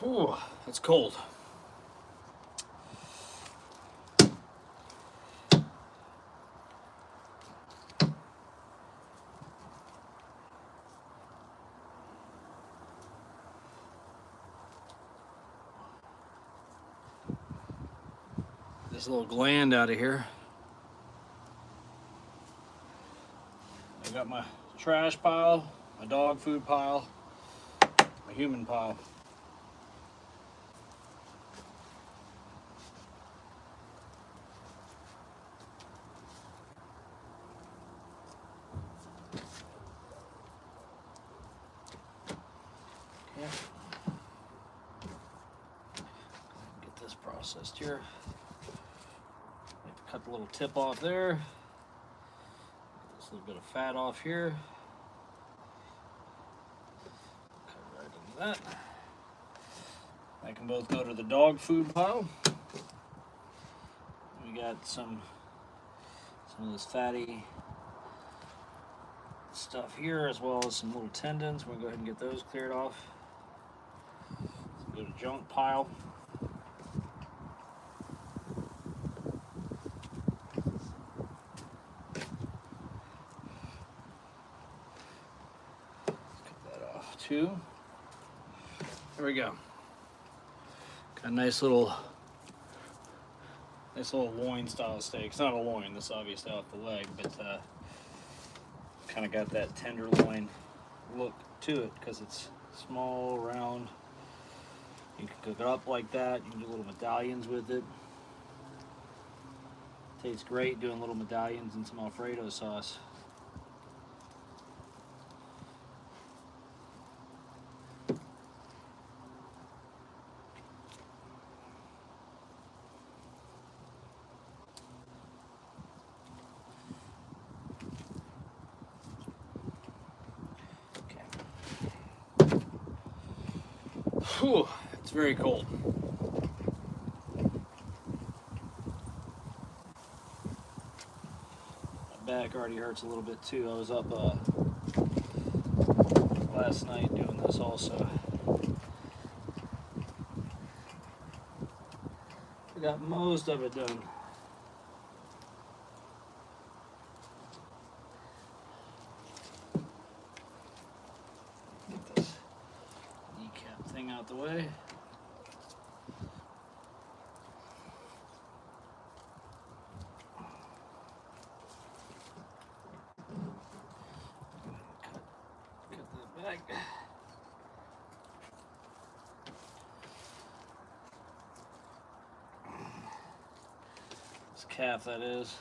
Ooh, it's cold. This little gland out of here. I got my trash pile, my dog food pile, my human pile. Okay. Get this processed here. Cut the little tip off there. Get this little bit of fat off here. Cut right into that. That can both go to the dog food pile. We got some of this fatty stuff here, as well as some little tendons. We're gonna go ahead and get those cleared off. So go to junk pile. Two. There we go. Got a nice little loin style steak. It's not a loin, this is obviously off the leg, but kind of got that tenderloin look to it because it's small, round. You can cook it up like that. You can do little medallions with it. Tastes great doing little medallions in some Alfredo sauce. Whew, it's very cold. My back already hurts a little bit too. I was up last night doing this also. I got most of it done. Get this kneecap thing out the way. Cut that back. This calf, that is.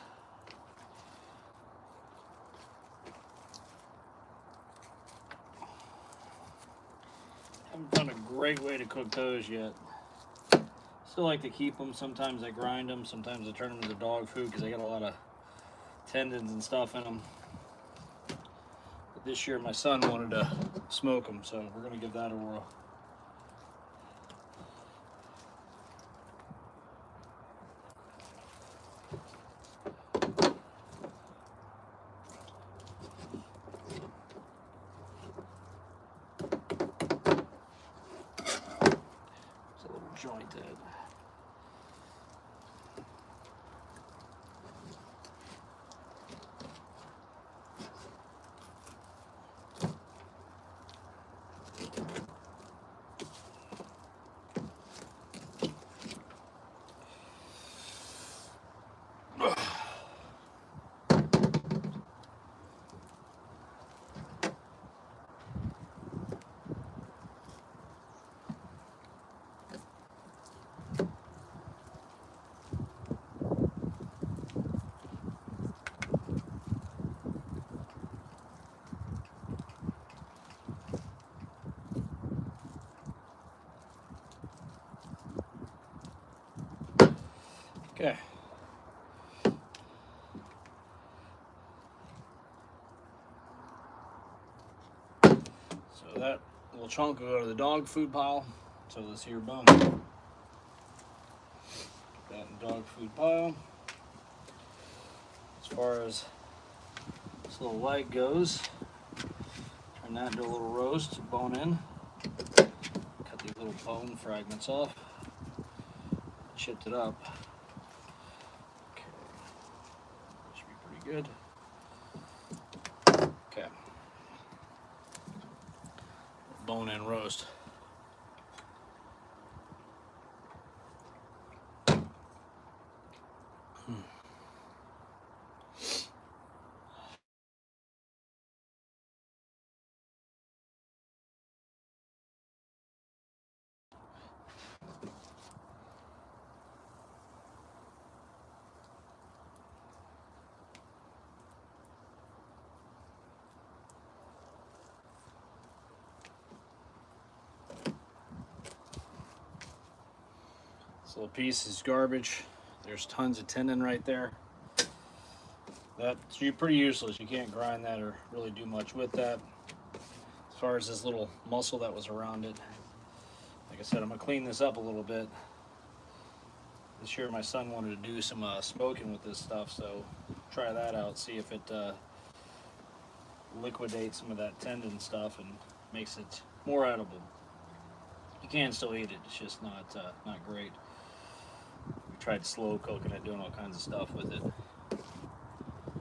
Haven't found a great way to cook those yet. Still like to keep them. Sometimes I grind them. Sometimes I turn them into dog food because they got a lot of tendons and stuff in them. But this year my son wanted to smoke them, so we're going to give that a whirl. it. Okay. So that little chunk will go to the dog food pile. So this here bone. Put that in the dog food pile. As far as this little leg goes, turn that into a little roast, bone in. Cut these little bone fragments off. Chipped it up. Okay. That should be pretty good. Okay. Bone in roast. This little piece is garbage. There's tons of tendon right there. That's pretty useless. You can't grind that or really do much with that. As far as this little muscle that was around it, like I said, I'm gonna clean this up a little bit. This year my son wanted to do some smoking with this stuff, so try that out, see if it liquidates some of that tendon stuff and makes it more edible. You can still eat it, it's just not great. We tried slow cooking it, doing all kinds of stuff with it.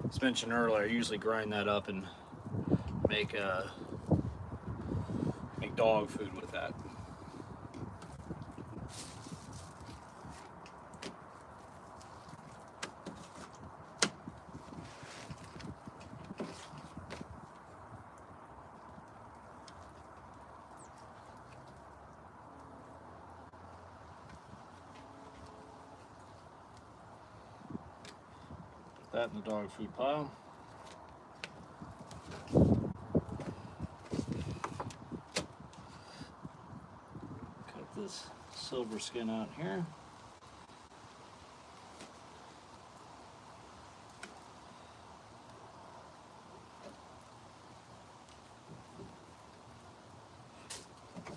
As mentioned earlier, I usually grind that up and make dog food with that. Put that in the dog food pile. Cut this silver skin out here.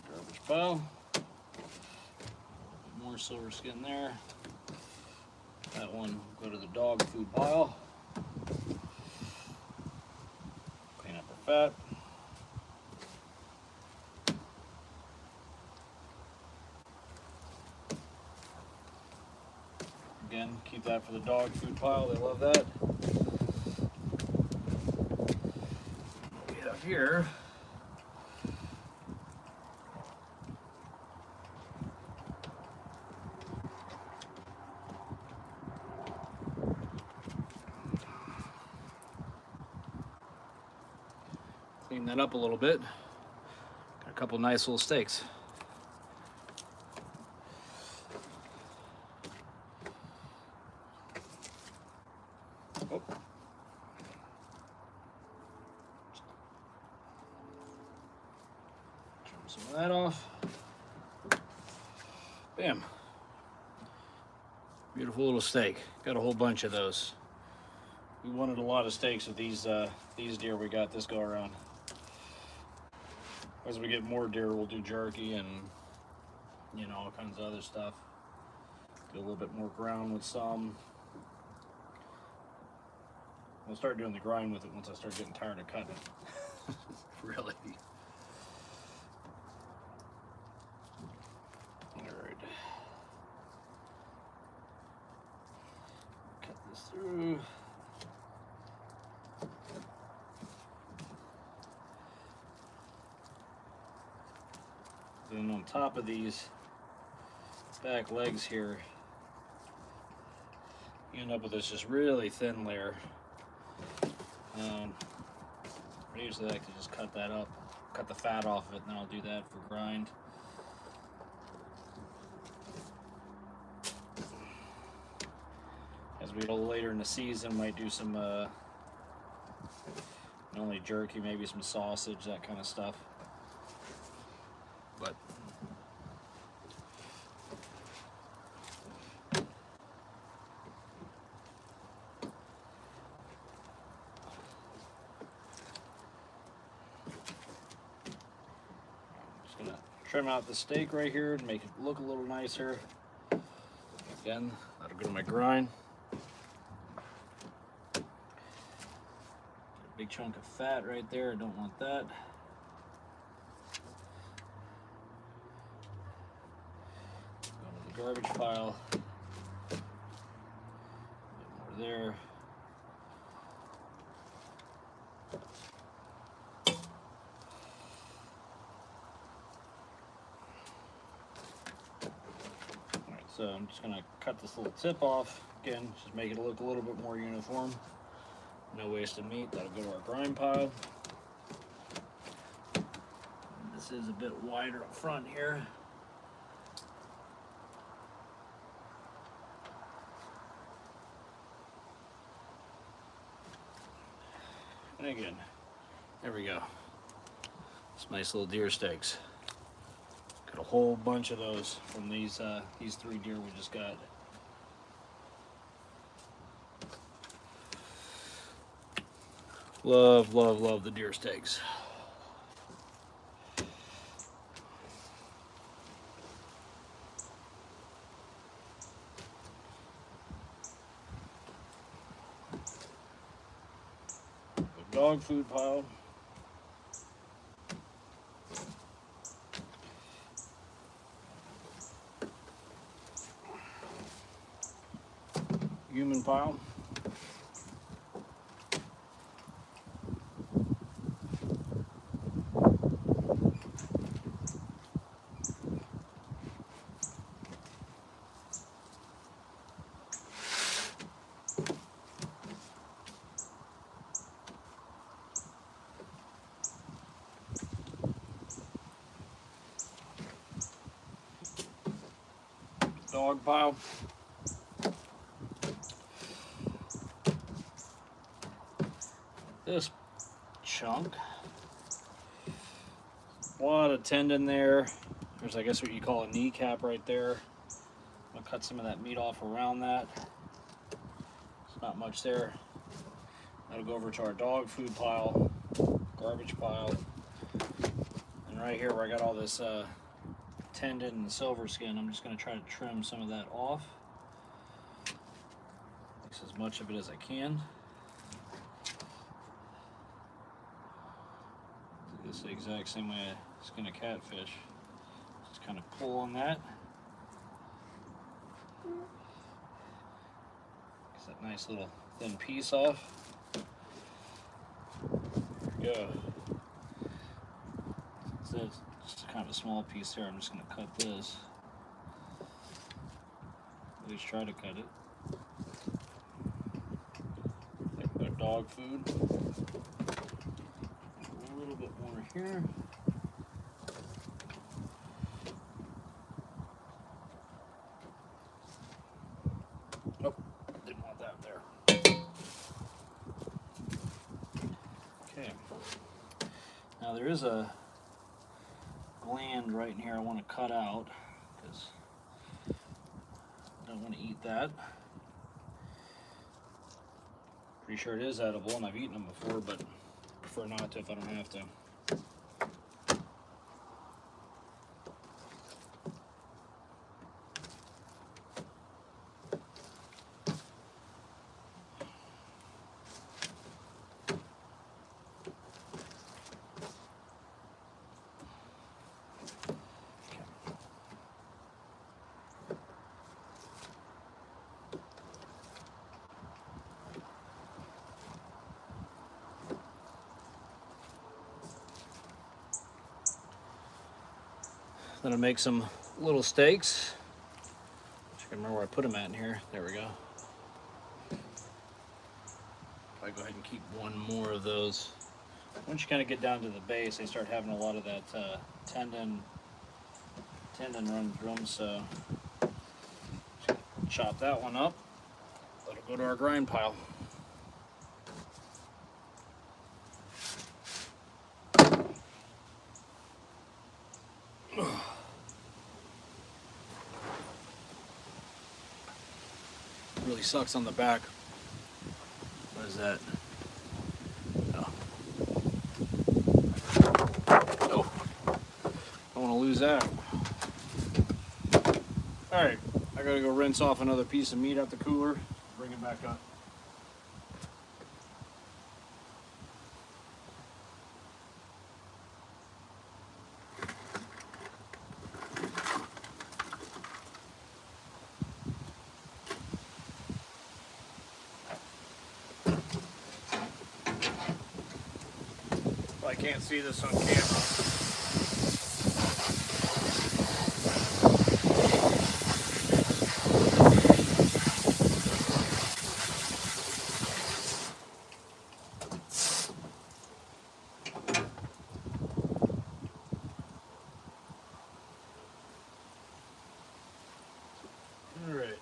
Garbage pile. More silver skin there. That one will go to the dog food pile. Clean up our fat. Again, keep that for the dog food pile. They love that. Get up here. Clean that up a little bit. Got a couple nice little steaks. Oh. Trim some of that off. Bam. Beautiful little steak. Got a whole bunch of those. We wanted a lot of steaks with these deer we got this go around. As we get more deer, we'll do jerky and, you know, all kinds of other stuff. Do a little bit more ground with some. We'll start doing the grind with it once I start getting tired of cutting it. Really. All right. Then on top of these back legs here, you end up with this just really thin layer. I usually like to just cut that up, cut the fat off of it, and then I'll do that for grind. As we go later in the season, might do some not only jerky, maybe some sausage, that kind of stuff. But just gonna trim out the steak right here and make it look a little nicer. Again, that'll go to my grind. Big chunk of fat right there, I don't want that. Go to the garbage pile. A bit more there. Alright, so I'm just gonna cut this little tip off. Again, just make it look a little bit more uniform. No wasted meat, that'll go to our grind pile. This is a bit wider up front here. And again, there we go. Some nice little deer steaks. Got a whole bunch of those from these 3 deer we just got. Love, love, love the deer steaks. The dog food pile. Human pile. Dog pile. This chunk, a lot of tendon there. There's, I guess, what you call a kneecap right there. I'm gonna cut some of that meat off around that. It's not much there. That'll go over to our dog food pile, garbage pile, and right here where I got all this tendon and silver skin, I'm just going to try to trim some of that off. Just as much of it as I can. Do this the exact same way I skin a catfish. Just kind of pull on that. Get that nice little thin piece off. There we go. So it's just kind of a small piece here. I'm just going to cut this. At least try to cut it. Like our dog food. A little bit more here. Nope, didn't want that there. Okay. Now there is a gland right in here I want to cut out because I don't want to eat that. Pretty sure it is edible and I've eaten them before, but I prefer not to if I don't have to. Then I'll make some little steaks. I can remember where I put them at in here. There we go. I'll go ahead and keep one more of those. Once you kind of get down to the base, they start having a lot of that tendon run through them. So chop that one up. Let it go to our grind pile. Really sucks on the back. What is that? Oh. Oh. Don't want to lose that. Alright, I gotta go rinse off another piece of meat out the cooler, bring it back up. I can't see this on camera. All right.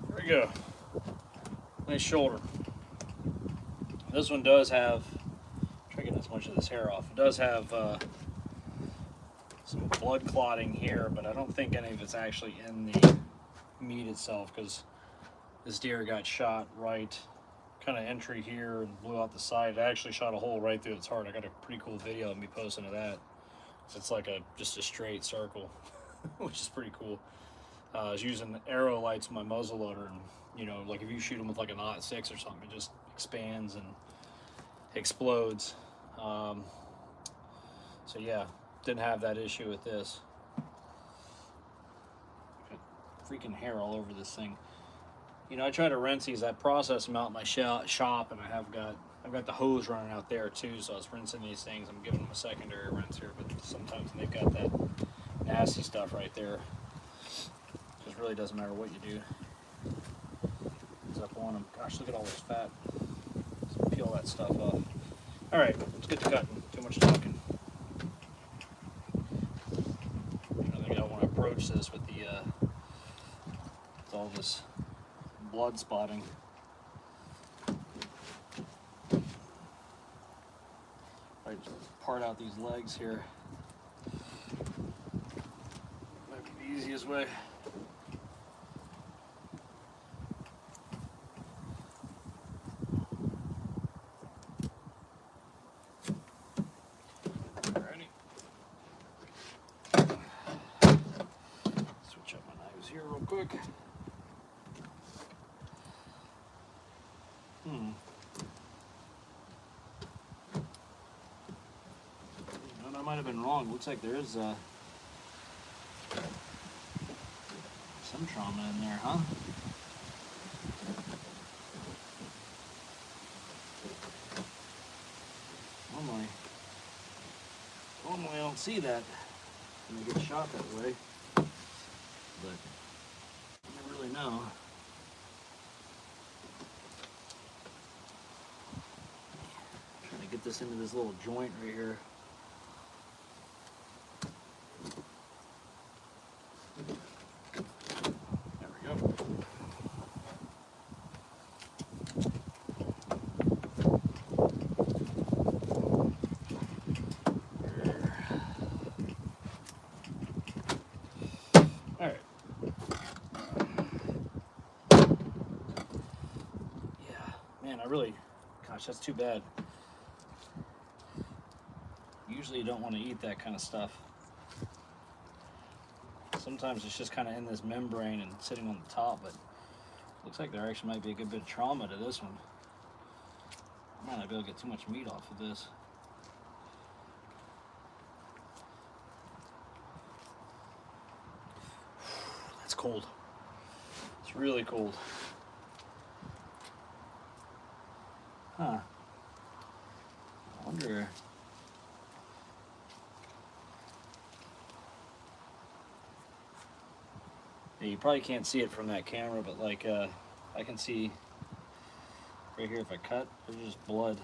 There we go. Nice shoulder. This one does have, try getting as much of this hair off. It does have some blood clotting here, but I don't think any of it's actually in the meat itself, because this deer got shot right kind of entry here and blew out the side. It actually shot a hole right through its heart. I got a pretty cool video of me posting of that. So it's like just a straight circle, which is pretty cool. I was using arrow lights in my muzzle loader, and you know, like if you shoot them with like an .6 or something, it just expands and explodes. So yeah, didn't have that issue with this. Got freaking hair all over this thing. You know, I try to rinse these. I process them out in my shop, and I've got the hose running out there too. So I was rinsing these things. I'm giving them a secondary rinse here, but sometimes they've got that nasty stuff right there. It really doesn't matter what you do. It's up on them. Gosh, look at all this fat. Let's peel that stuff off. All right, let's get to cutting. Too much talking. I think I want to approach this with the with all this blood spotting. Right, part out these legs here. Might be the easiest way. Alrighty. Switch up my knives here real quick. I might have been wrong. Looks like there is some trauma in there, huh? Normally I don't see that when they get shot that way, but you never really know. Trying to get this into this little joint right here. There we go. All right. Yeah, man, gosh, that's too bad. Usually you don't want to eat that kind of stuff. Sometimes it's just kind of in this membrane and sitting on the top, but looks like there actually might be a good bit of trauma to this one. I might not be able to get too much meat off of this. That's cold. It's really cold. Huh. I wonder. Yeah, you probably can't see it from that camera, but like I can see right here if I cut, there's just blood.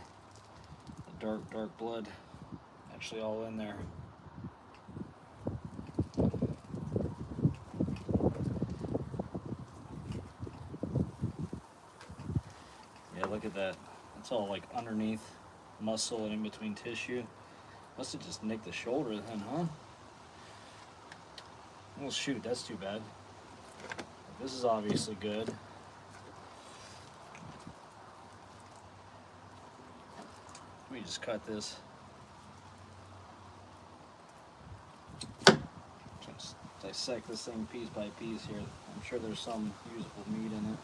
Dark blood actually all in there. Yeah, look at that. It's all like underneath muscle and in between tissue. Must have just nicked the shoulder then, huh? Well, shoot, that's too bad. This is obviously good. Let me just cut this. Just dissect this thing piece by piece here. I'm sure there's some usable meat in it.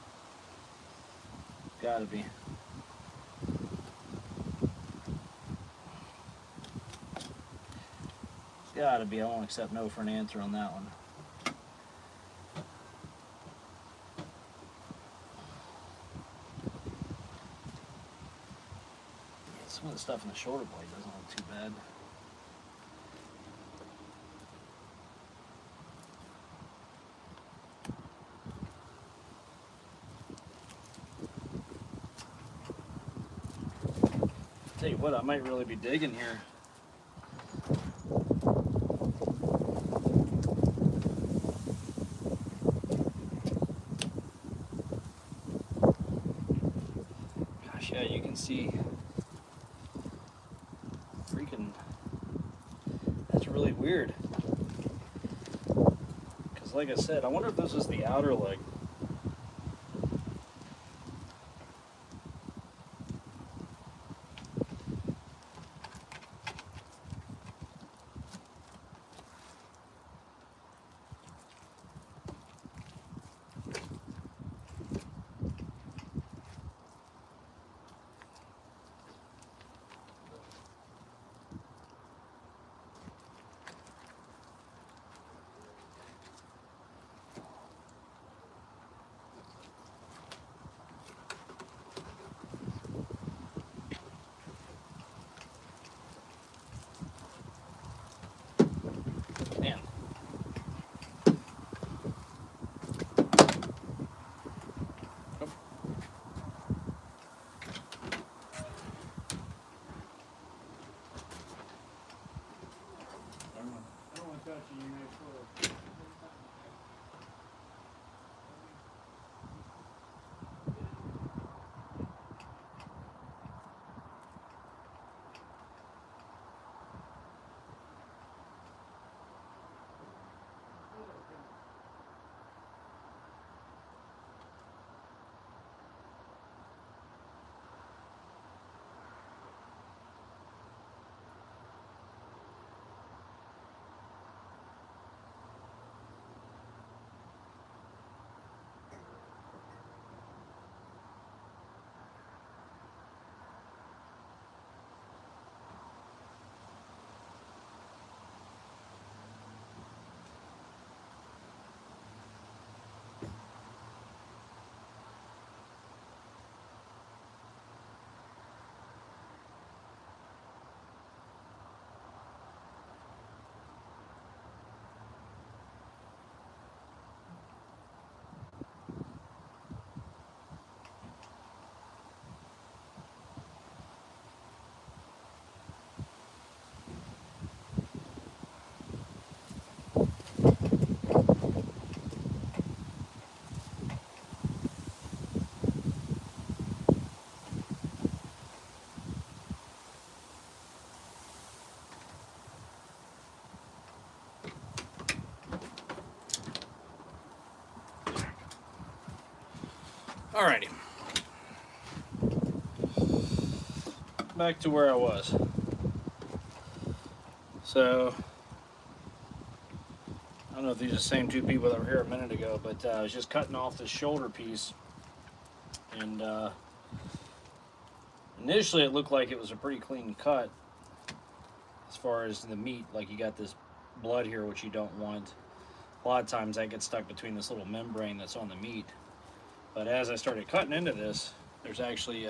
Gotta be. Gotta be. I won't accept no for an answer on that one. Yeah, some of the stuff in the shoulder blade doesn't look too bad. Tell you what, I might really be digging here. Gosh, yeah, you can see freaking, that's really weird. Because like I said, I wonder if this is the outer leg. Man. Oh. I don't want to touch you, you may floor. Alrighty. Back to where I was. So, I don't know if these are the same two people that were here a minute ago, but I was just cutting off this shoulder piece. And initially it looked like it was a pretty clean cut as far as the meat. Like you got this blood here, which you don't want. A lot of times that gets stuck between this little membrane that's on the meat. But as I started cutting into this, there's actually